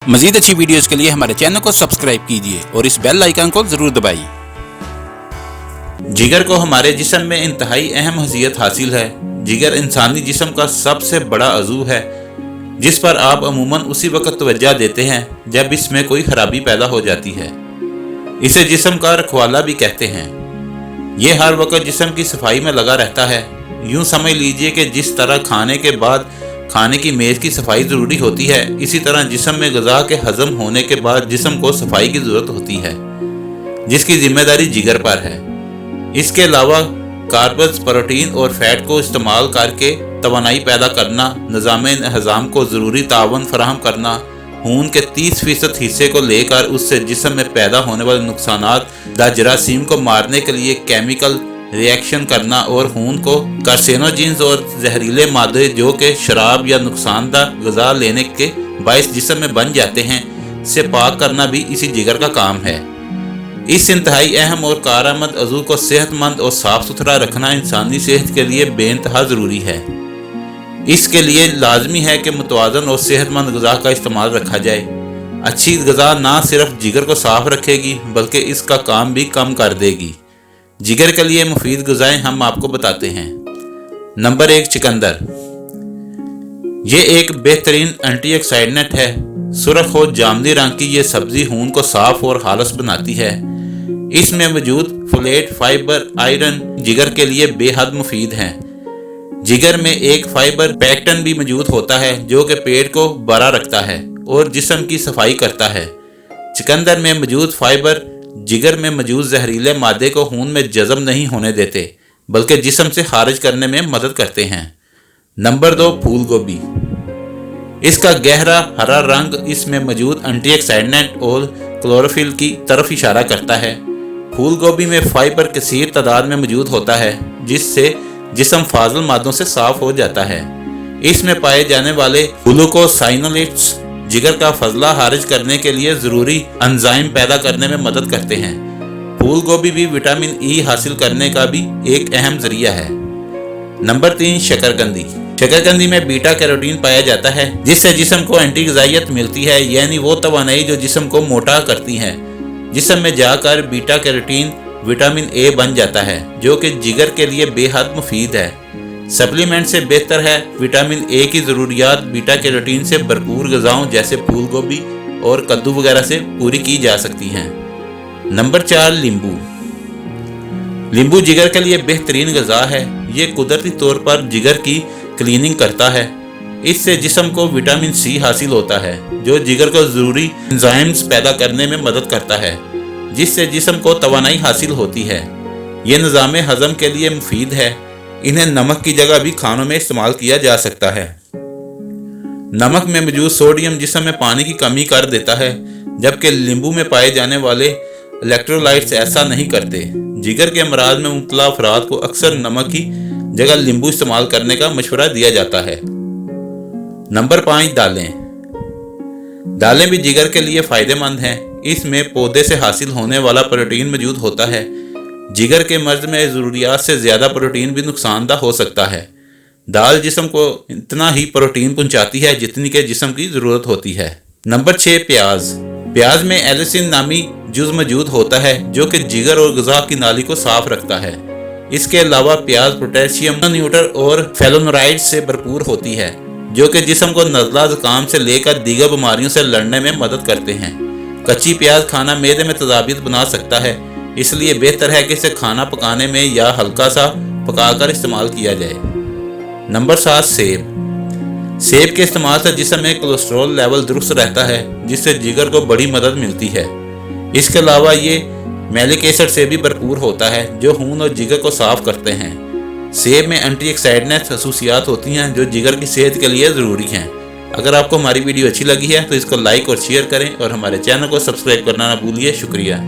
मजीद अच्छी वीडियोस के लिए हमारे चैनल को सब्सक्राइब कीजिए और इस बेल आइकन को जरूर दबाइए। जिगर को हमारे जिस्म में इंतहाई अहम हैसियत हासिल है। जिगर इंसानी जिस्म का सबसे बड़ा अज़ू है, जिस पर आप अमूमन उसी वक्त तवज्जो देते हैं जब इसमें कोई खराबी पैदा हो जाती है। इसे जिस्म का रखवाला भी कहते हैं। ये हर वक्त जिस्म की सफाई में लगा रहता है। यूँ समझ लीजिए कि जिस तरह खाने के बाद खाने की मेज़ की सफाई ज़रूरी होती है, इसी तरह जिस्म में ग़िज़ा के हज़म होने के बाद जिस्म को सफाई की ज़रूरत होती है, जिसकी जिम्मेदारी जिगर पर है। इसके अलावा कार्ब्स, प्रोटीन और फैट को इस्तेमाल करके तवानाई पैदा करना, निज़ाम हज़म को ज़रूरी तावन फराहम करना, खून के 30% हिस्से को लेकर उससे जिस्म में पैदा होने वाले नुकसानात द जरासीम को मारने के लिए केमिकल रिएक्शन करना और खून को कार्सिनोजेंस और जहरीले मादे जो कि शराब या नुकसानदा ग़िज़ा लेने के बायस जिस्म में बन जाते हैं से पाक करना भी इसी जिगर का काम है। इस इंतहाई अहम और कारआमद अज़ू को सेहतमंद और साफ़ सुथरा रखना इंसानी सेहत के लिए बेइंतहा ज़रूरी है। इसके लिए लाजमी है कि मुतवाज़न और सेहतमंद ग़िज़ा का इस्तेमाल रखा जाए। अच्छी ग़िज़ा ना सिर्फ जिगर को साफ़ रखेगी बल्कि इसका काम भी कम कर देगी। जिगर के लिए मुफीद ग़िज़ाएँ हम आपको बताते हैं। नंबर 1, चुकंदर। ये एक बेहतरीन एंटीऑक्सीडेंट है। सुर्ख और जामनी रंग की ये सब्ज़ी खून को साफ़ और खालिस बनाती है। इसमें मौजूद फोलेट, फाइबर, आयरन जिगर के लिए बेहद मुफीद हैं। जिगर में एक फाइबर पैक्टन भी मौजूद होता है जो कि पेट को बरा रखता है और जिस्म की सफाई करता है। चुकंदर में मौजूद फाइबर जिगर में मौजूद जहरीले मादे को खून में जज़ब नहीं होने देते बल्कि जिस्म से खारिज करने में मदद करते हैं। नंबर 2, फूल गोभी। इसका गहरा हरा रंग इसमें मौजूद एंटीऑक्सीडेंट और क्लोरोफिल की तरफ इशारा करता है। फूल गोभी में फाइबर कसीर तादाद में मौजूद होता है जिससे जिस्म फाजिल मादों से साफ हो जाता है। इसमें पाए जाने वाले ग्लूकोसाइनोलेट्स जिगर का फजला खारिज करने के लिए ज़रूरी एंजाइम पैदा करने में मदद करते हैं। फूल गोभी भी विटामिन ई हासिल करने का भी एक अहम ज़रिया है। नंबर 3, शकरकंदी। शकरकंदी में बीटा कैरोटीन पाया जाता है जिससे जिस्म को एंटी ग़िज़ाइयत मिलती है, यानी वो तवानाई जो जिस्म को मोटा करती है। जिस्म में जाकर बीटा कैरोटीन विटामिन ए बन जाता है जो कि जिगर के लिए बेहद मुफीद है। सप्लीमेंट से बेहतर है। विटामिन ए की ज़रूरियात बीटा कैरोटीन से भरपूर ग़िज़ाओं जैसे फूल गोभी और कद्दू वगैरह से पूरी की जा सकती हैं। नंबर 4, नींबू। नींबू जिगर के लिए बेहतरीन ग़िज़ा है। ये कुदरती तौर पर जिगर की क्लीनिंग करता है। इससे जिस्म को विटामिन सी हासिल होता है जो जिगर को ज़रूरी एंजाइम्स पैदा करने में मदद करता है, जिससे जिस्म को तवानाई हासिल होती है। ये निज़ाम हज़म के लिए मुफीद है। इन्हें नमक की जगह भी खानों में इस्तेमाल किया जा सकता है। नमक में मौजूद सोडियम जिस्म में पानी की कमी कर देता है, जबकि नींबू में पाए जाने वाले इलेक्ट्रोलाइट्स ऐसा नहीं करते। जिगर के अमराज में मुब्तला अफराद को अक्सर नमक की जगह नींबू इस्तेमाल करने का मशवरा दिया जाता है। नंबर 5, दालें। दालें भी जिगर के लिए फ़ायदेमंद हैं। इसमें पौधे से हासिल होने वाला प्रोटीन मौजूद होता है। जिगर के मर्ज में ज़रूरियात से ज़्यादा प्रोटीन भी नुकसानदा हो सकता है। दाल जिस्म को इतना ही प्रोटीन पहुंचाती है जितनी के जिस्म की ज़रूरत होती है। नंबर 6, प्याज। प्याज में एलिसिन नामी जुज़ मौजूद होता है जो कि जिगर और ग़िज़ा की नाली को साफ रखता है। इसके अलावा प्याज पोटेशियम, न्यूट्रल और फ्लेवोनोइड से भरपूर होती है जो कि जिस्म को नज़ला, ज़ुकाम से लेकर दीगर बीमारियों से लड़ने में मदद करते हैं। कच्ची प्याज खाना मैदे में तज़ाबियत बना सकता है, इसलिए बेहतर है कि इसे खाना पकाने में या हल्का सा पकाकर इस्तेमाल किया जाए। नंबर 7, सेब। सेब के इस्तेमाल से जिस्म में कोलेस्ट्रॉल लेवल दुरुस्त रहता है जिससे जिगर को बड़ी मदद मिलती है। इसके अलावा ये मैलिक एसिड से भी भरपूर होता है जो खून और जिगर को साफ करते हैं। सेब में एंटीऑक्सीडेंट खसूसियात होती हैं जो जिगर की सेहत के लिए ज़रूरी हैं। अगर आपको हमारी वीडियो अच्छी लगी है तो इसको लाइक और शेयर करें और हमारे चैनल को सब्सक्राइब करना ना भूलिए। शुक्रिया।